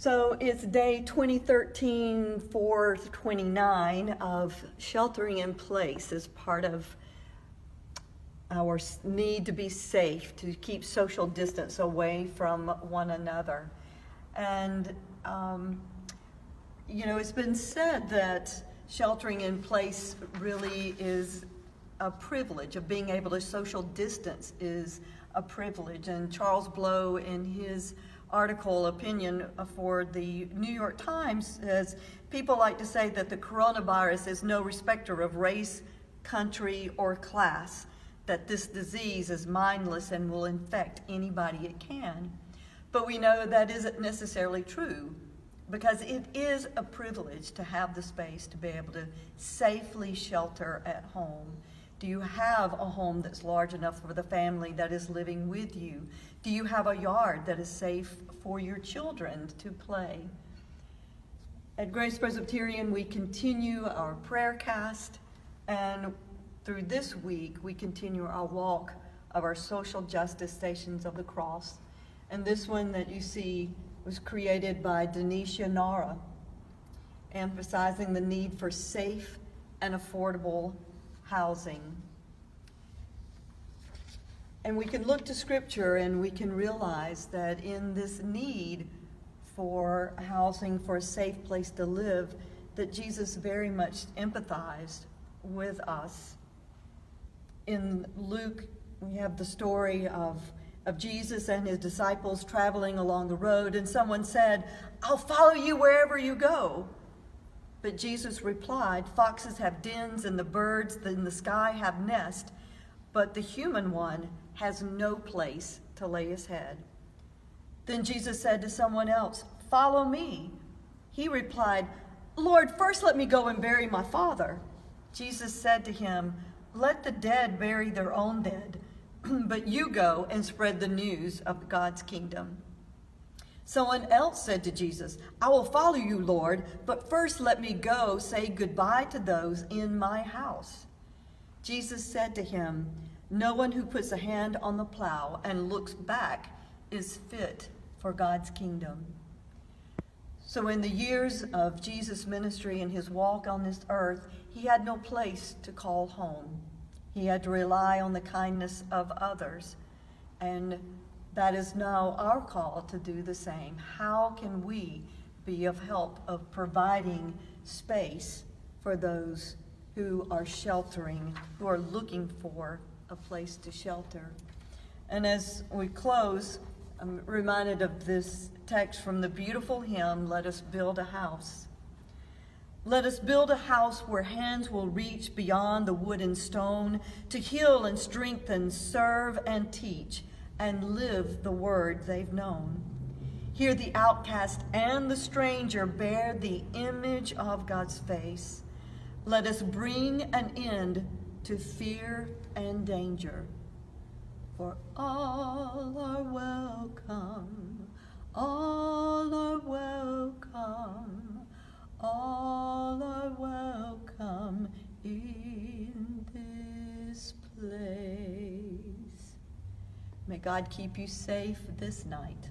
So it's day 2013-429 of sheltering in place as part of our need to be safe, to keep social distance away from one another. And, it's been said that sheltering in place really is a privilege, of being able to social distance is a privilege. And Charles Blow, in his article opinion for the New York Times, says people like to say that the coronavirus is no respecter of race, country, or class, that this disease is mindless and will infect anybody it can. But we know that isn't necessarily true, because it is a privilege to have the space to be able to safely shelter at home. Do you have a home that's large enough for the family that is living with you? Do you have a yard that is safe for your children to play? At Grace Presbyterian, we continue our prayer cast, and through this week, we continue our walk of our social justice stations of the cross. And this one that you see was created by Denise Yanaura, emphasizing the need for safe and affordable housing. And we can look to Scripture and we can realize that in this need for housing, for a safe place to live, that Jesus very much empathized with us. In Luke, we have the story of Jesus and his disciples traveling along the road, and someone said, "I'll follow you wherever you go." But Jesus replied, "Foxes have dens and the birds in the sky have nests, but the human one has no place to lay his head." Then Jesus said to someone else, "Follow me." He replied, "Lord, first let me go and bury my father." Jesus said to him, "Let the dead bury their own dead, but you go and spread the news of God's kingdom." Someone else said to Jesus, "I will follow you, Lord, but first let me go say goodbye to those in my house." Jesus said to him, "No one who puts a hand on the plow and looks back is fit for God's kingdom." So in the years of Jesus' ministry and his walk on this earth, he had no place to call home. He had to rely on the kindness of others. And that is now our call to do the same. How can we be of help of providing space for those who are sheltering, who are looking for a place to shelter? And as we close, I'm reminded of this text from the beautiful hymn, "Let Us Build a House." Let us build a house where hands will reach beyond the wood and stone to heal and strengthen, serve and teach, and live the word they've known. Here the outcast and the stranger bear the image of God's face. Let us bring an end to fear and danger. For all are welcome, all are welcome. All are welcome in this place. May God keep you safe this night.